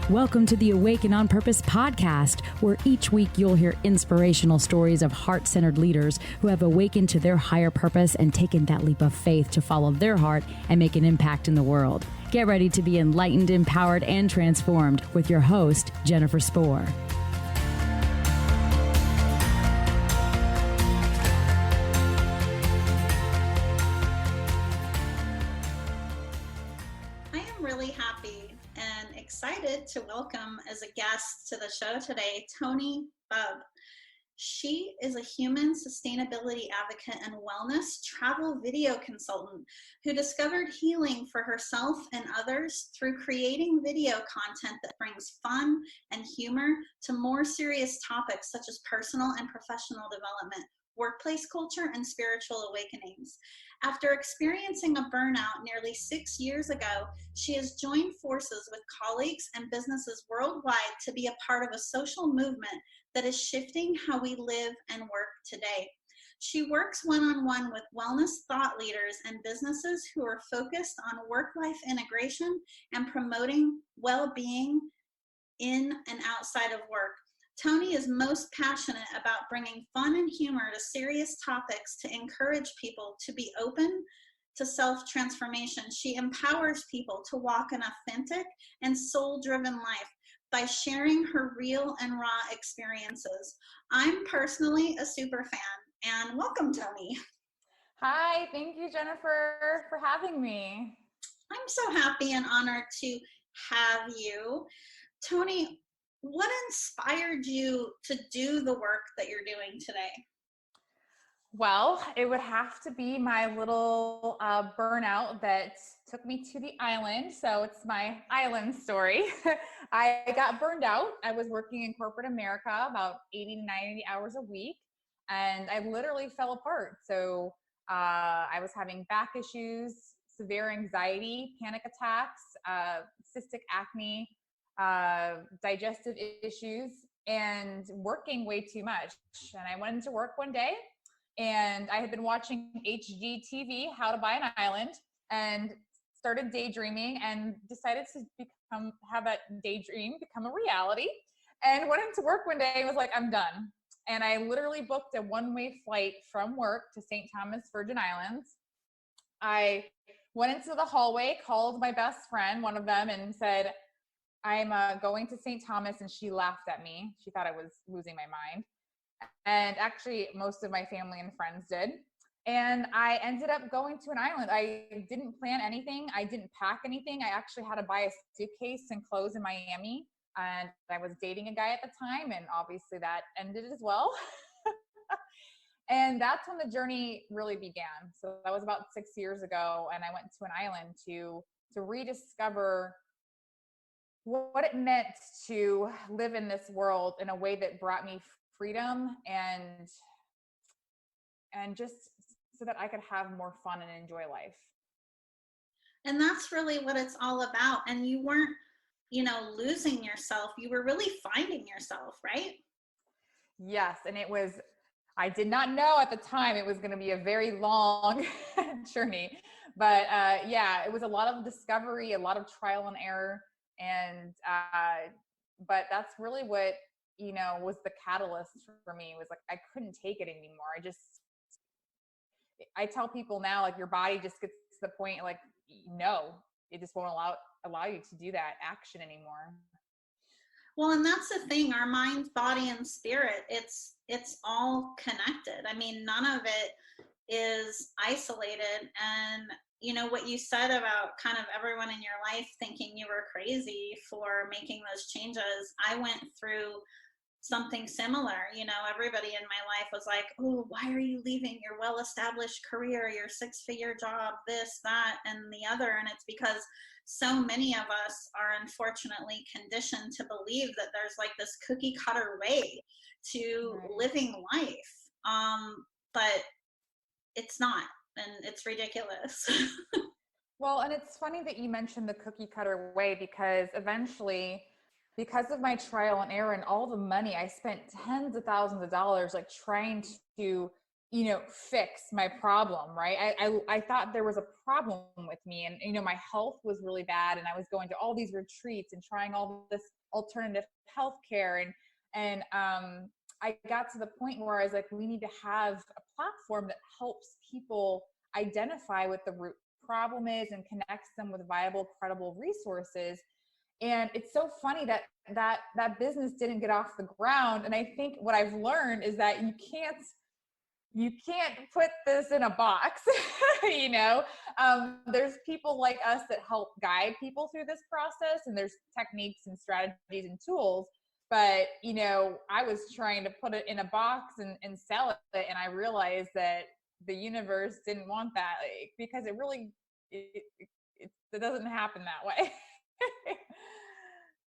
Welcome to the Awaken on Purpose podcast, where each week you'll hear inspirational stories of heart-centered leaders who have awakened to their higher purpose and taken that leap of faith to follow their heart and make an impact in the world. Get ready to be enlightened, empowered, and transformed with your host, Jennifer Spohr. Excited to welcome as a guest to the show today, Toni Bubb. She is a human sustainability advocate and wellness travel video consultant who discovered healing for herself and others through creating video content that brings fun and humor to more serious topics such as personal and professional development, workplace culture, and spiritual awakenings. After experiencing a burnout nearly 6 years ago, she has joined forces with colleagues and businesses worldwide to be a part of a social movement that is shifting how we live and work today. She works one-on-one with wellness thought leaders and businesses who are focused on work-life integration and promoting well-being in and outside of work. Toni is most passionate about bringing fun and humor to serious topics to encourage people to be open to self-transformation. She empowers people to walk an authentic and soul-driven life by sharing her real and raw experiences. I'm personally a super fan, and welcome, Toni. Hi, thank you, Jennifer, for having me. I'm so happy and honored to have you. Toni, what inspired you to do the work that you're doing today? Well, it would have to be my little burnout that took me to the island. So it's my island story. I got burned out. I was working in corporate America about 80 to 90 hours a week, and I literally fell apart. So I was having back issues, severe anxiety, panic attacks, cystic acne, digestive issues, and working way too much. And I went into work one day, and I had been watching HGTV, How to Buy an Island, and started daydreaming and decided to have that daydream become a reality. And went into work one day and was like, I'm done. And I literally booked a one-way flight from work to St. Thomas, Virgin Islands. I went into the hallway, called my best friend, one of them, and said, I'm going to St. Thomas, and she laughed at me. She thought I was losing my mind. And actually, most of my family and friends did. And I ended up going to an island. I didn't plan anything. I didn't pack anything. I actually had to buy a suitcase and clothes in Miami. And I was dating a guy at the time, and obviously that ended as well. And that's when the journey really began. So that was about 6 years ago, and I went to an island to rediscover what it meant to live in this world in a way that brought me freedom and just so that I could have more fun and enjoy life. And that's really what it's all about. And you weren't, losing yourself. You were really finding yourself, right? Yes. And I did not know at the time it was going to be a very long journey, but it was a lot of discovery, a lot of trial and error. And, but that's really what, was the catalyst for me. It was like, I couldn't take it anymore. I tell people now, like, your body just gets to the point, like, no, it just won't allow you to do that action anymore. Well, and that's the thing, our mind, body, and spirit, it's all connected. I mean, none of it is isolated. And what you said about kind of everyone in your life thinking you were crazy for making those changes. I went through something similar. Everybody in my life was like, oh, why are you leaving your well-established career, your 6-figure job, this, that, and the other? And it's because so many of us are unfortunately conditioned to believe that there's like this cookie cutter way to living life. But it's not, and it's ridiculous. Well, and it's funny that you mentioned the cookie cutter way, because eventually, because of my trial and error and all the money, I spent tens of thousands of dollars, like trying to, fix my problem, right? I thought there was a problem with me, and, my health was really bad, and I was going to all these retreats and trying all this alternative healthcare. And I got to the point where I was like, we need to have a platform that helps people identify what the root problem is and connects them with viable, credible resources. And it's so funny that business didn't get off the ground. And I think what I've learned is that you can't put this in a box. You know, there's people like us that help guide people through this process, and there's techniques and strategies and tools. But, you know, I was trying to put it in a box and sell it. And I realized that the universe didn't want that, like, because it doesn't happen that way.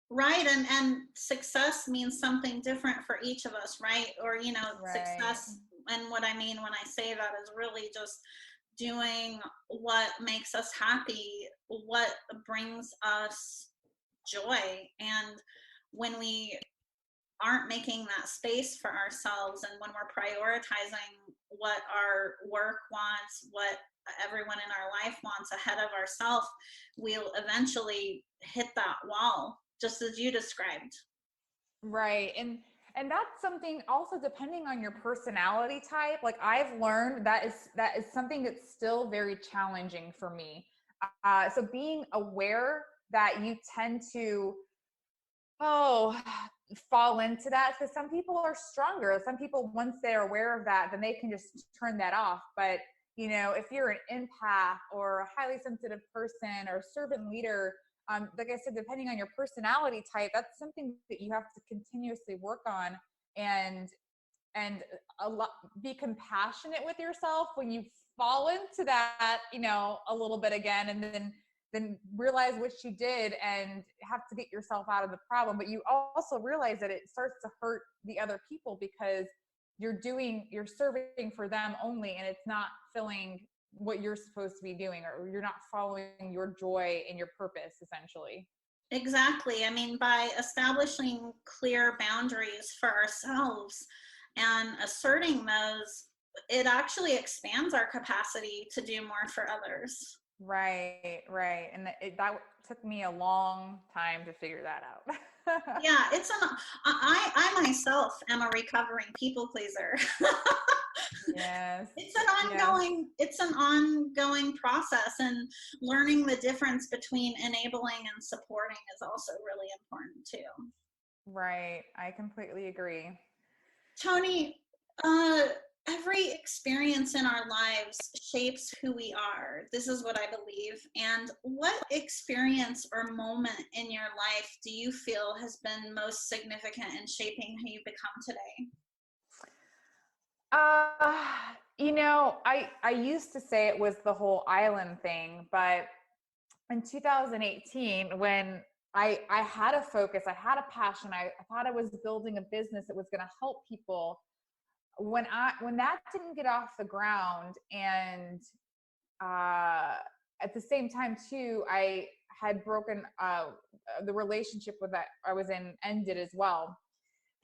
Right. And success means something different for each of us, right? Or, you know, Right. success, and what I mean when I say that is really just doing what makes us happy, what brings us joy. And when we aren't making that space for ourselves, and when we're prioritizing what our work wants, what everyone in our life wants ahead of ourselves, we'll eventually hit that wall, just as you described. Right. And that's something also, depending on your personality type. Like, I've learned that is something that's still very challenging for me. So being aware that you tend to fall into that, because some people are stronger. Some people, once they're aware of that, then they can just turn that off. But, you know, if you're an empath or a highly sensitive person or a servant leader, like I said, depending on your personality type, that's something that you have to continuously work on, and be compassionate with yourself when you fall into that, you know, a little bit again, and then realize what you did and have to get yourself out of the problem. But you also realize that it starts to hurt the other people, because you're serving for them only, and it's not filling what you're supposed to be doing, or you're not following your joy and your purpose, essentially. Exactly. I mean, by establishing clear boundaries for ourselves and asserting those, it actually expands our capacity to do more for others. Right. And that took me a long time to figure that out. Yeah, I myself am a recovering people pleaser. Yes. It's an ongoing process, and learning the difference between enabling and supporting is also really important too. Right. I completely agree. Toni, every experience in our lives shapes who we are. This is what I believe. And what experience or moment in your life do you feel has been most significant in shaping who you become today? You know, I used to say it was the whole island thing, but in 2018, when I had a focus, I had a passion, I thought I was building a business that was going to help people. When that didn't get off the ground, and at the same time too, I had broken the relationship with that I was in ended as well.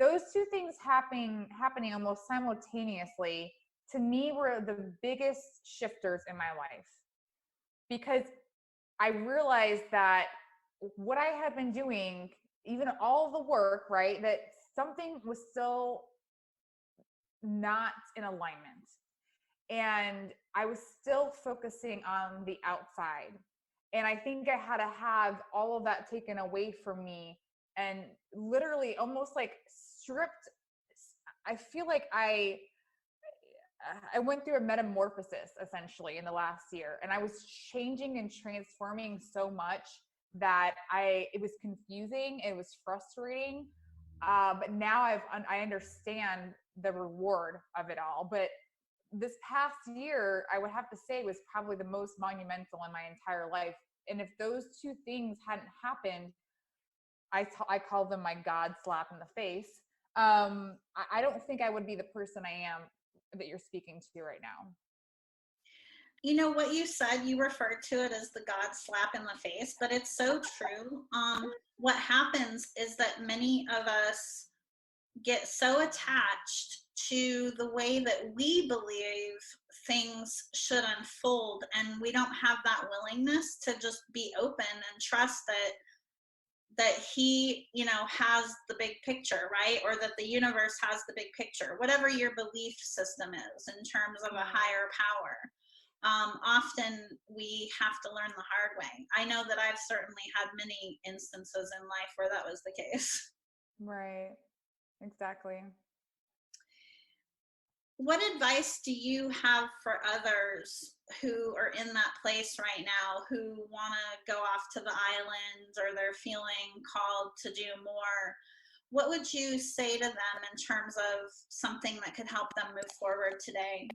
Those two things happening almost simultaneously, to me, were the biggest shifters in my life, because I realized that what I had been doing, even all the work, right, that something was still not in alignment. And I was still focusing on the outside. And I think I had to have all of that taken away from me, and literally almost like stripped. I feel like I went through a metamorphosis essentially in the last year, and I was changing and transforming so much that it was confusing. It was frustrating. But now I understand the reward of it all. But this past year, I would have to say, was probably the most monumental in my entire life. And if those two things hadn't happened, I call them my God slap in the face. I don't think I would be the person I am that you're speaking to right now. You know what you said, you referred to it as the God slap in the face, but it's so true. What happens is that many of us get so attached to the way that we believe things should unfold, and we don't have that willingness to just be open and trust that that he, has the big picture, right? Or that the universe has the big picture, whatever your belief system is in terms of a higher power. Often we have to learn the hard way. I know that I've certainly had many instances in life where that was the case. Right. Exactly. What advice do you have for others who are in that place right now, who want to go off to the island, or they're feeling called to do more? What would you say to them in terms of something that could help them move forward today?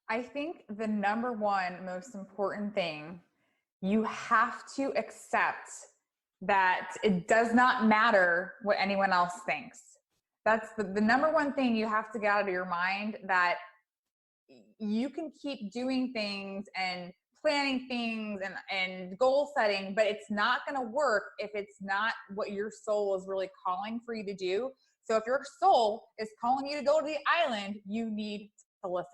I think the number one most important thing, you have to accept that it does not matter what anyone else thinks. That's the number one thing you have to get out of your mind, that you can keep doing things and planning things and goal setting, but it's not going to work if it's not what your soul is really calling for you to do. So if your soul is calling you to go to the island, you need to listen.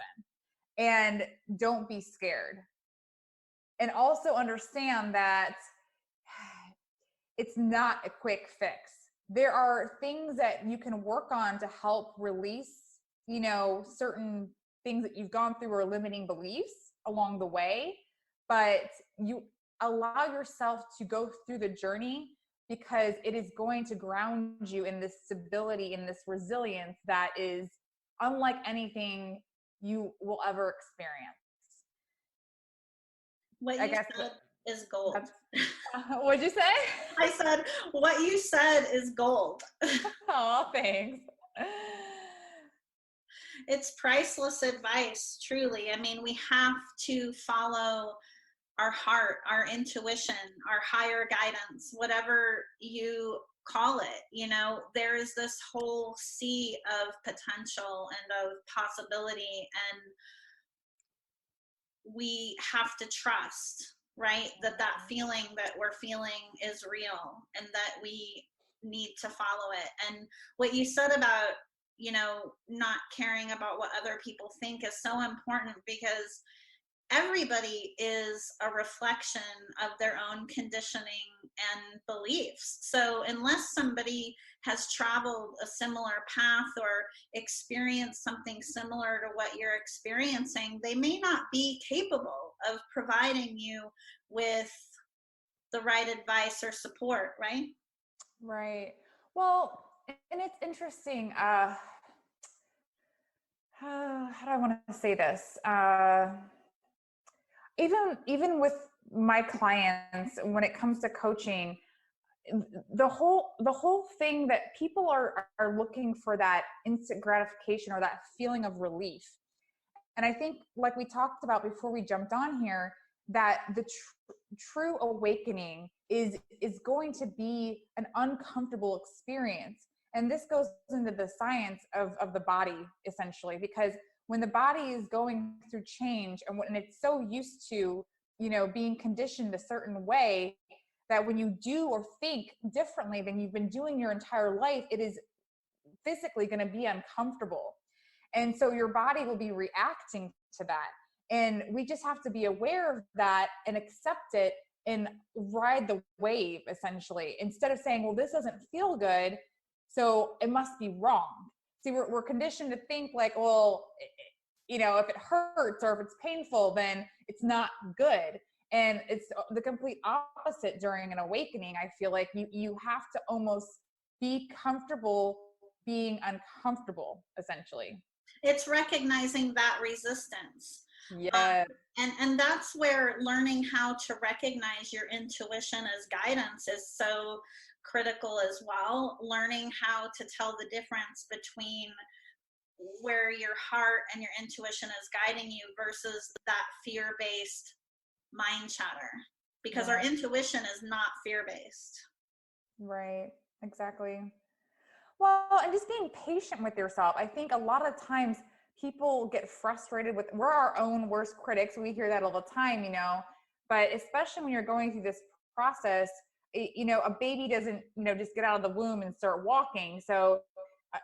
And don't be scared. And also understand that it's not a quick fix. There are things that you can work on to help release, certain things that you've gone through or limiting beliefs along the way. But you allow yourself to go through the journey, because it is going to ground you in this stability, in this resilience that is unlike anything you will ever experience. What you said is gold. What'd you say? I said, what you said is gold. Oh, thanks. It's priceless advice, truly. I mean, we have to follow our heart, our intuition, our higher guidance, whatever you call it. There is this whole sea of potential and of possibility, and we have to trust, right, that feeling that we're feeling is real, and that we need to follow it. And what you said about, not caring about what other people think is so important, because everybody is a reflection of their own conditioning and beliefs. So unless somebody has traveled a similar path or experienced something similar to what you're experiencing, they may not be capable of providing you with the right advice or support, right? Right. Well, and it's interesting. How do I want to say this? Even with my clients, when it comes to coaching, the whole thing that people are looking for, that instant gratification or that feeling of relief. And I think, like we talked about before we jumped on here, that the true awakening is going to be an uncomfortable experience. And this goes into the science of the body, essentially, because when the body is going through change, and when it's so used to, being conditioned a certain way, that when you do or think differently than you've been doing your entire life, it is physically going to be uncomfortable. And so your body will be reacting to that. And we just have to be aware of that and accept it and ride the wave, essentially, instead of saying, well, this doesn't feel good, so it must be wrong. See, we're conditioned to think like, well, if it hurts or if it's painful, then it's not good. And it's the complete opposite during an awakening. I feel like you have to almost be comfortable being uncomfortable, essentially. It's recognizing that resistance. Yeah. And that's where learning how to recognize your intuition as guidance is so critical as well. Learning how to tell the difference between where your heart and your intuition is guiding you versus that fear-based mind chatter, because our intuition is not fear-based. Right. Exactly. Well, and just being patient with yourself. I think a lot of times people get frustrated with, we're our own worst critics. We hear that all the time, but especially when you're going through this process, a baby doesn't, just get out of the womb and start walking. So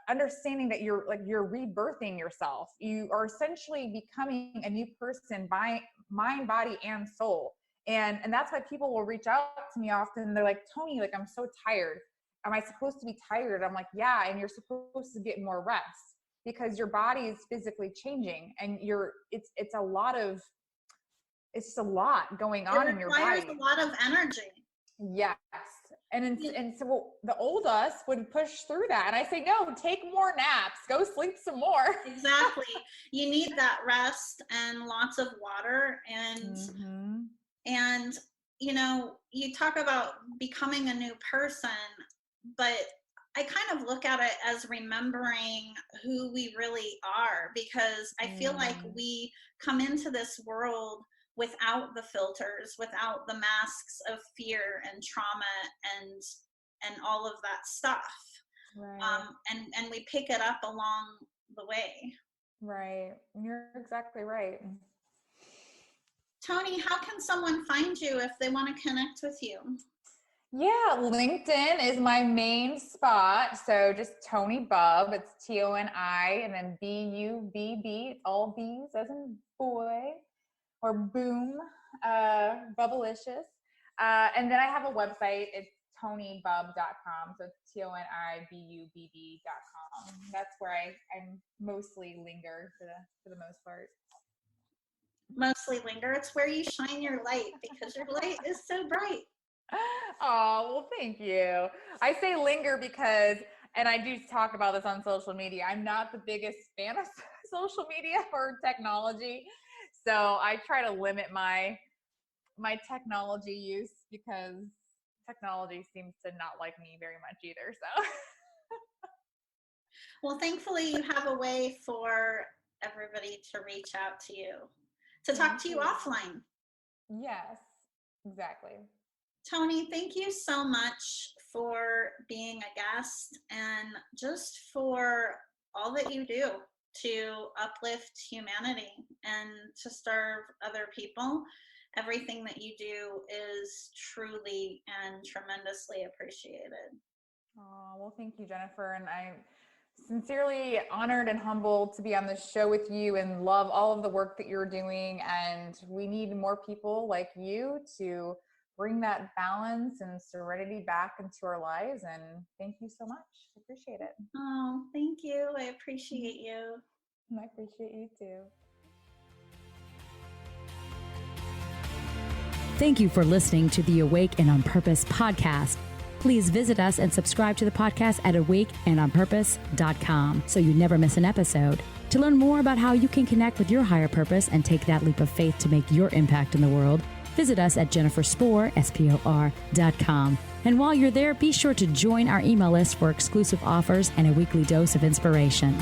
understanding that you're rebirthing yourself, you are essentially becoming a new person by mind, body, and soul. And that's why people will reach out to me often. They're like, Toni, like, I'm so tired. Am I supposed to be tired? I'm like, yeah. And you're supposed to get more rest because your body is physically changing, and it's just a lot going on in your body. It requires a lot of energy. Yes. And so the old us would push through that. And I say, no, take more naps, go sleep some more. Exactly. You need that rest and lots of water. And, you know, you talk about becoming a new person, but I kind of look at it as remembering who we really are, because I feel like we come into this world without the filters, without the masks of fear and trauma and all of that stuff. Right. And we pick it up along the way. Right. You're exactly right. Toni, how can someone find you if they want to connect with you? Yeah, LinkedIn is my main spot. So just Toni Bubb. It's TONI and then BUBB. It's all B's as in boy or boom, bubblicious. And then I have a website. It's tonibubb.com. So it's TONIBUBB.com. That's where I mostly linger for the most part. Mostly linger. It's where you shine your light, because your light is so bright. Oh, well, thank you. I say linger because, and I do talk about this on social media, I'm not the biggest fan of social media or technology. So I try to limit my technology use because technology seems to not like me very much either. So. Well, thankfully you have a way for everybody to reach out to you, to talk to you offline. Yes, exactly. Toni, thank you so much for being a guest and just for all that you do to uplift humanity and to serve other people. Everything that you do is truly and tremendously appreciated. Oh, well, thank you, Jennifer. And I'm sincerely honored and humbled to be on this show with you and love all of the work that you're doing. And we need more people like you to bring that balance and serenity back into our lives. And thank you so much. I appreciate it. Oh, thank you. I appreciate you. And I appreciate you too. Thank you for listening to the Awake and On Purpose podcast. Please visit us and subscribe to the podcast at awakeandonpurpose.com so you never miss an episode. To learn more about how you can connect with your higher purpose and take that leap of faith to make your impact in the world, visit us at jenniferspor.com. And while you're there, be sure to join our email list for exclusive offers and a weekly dose of inspiration.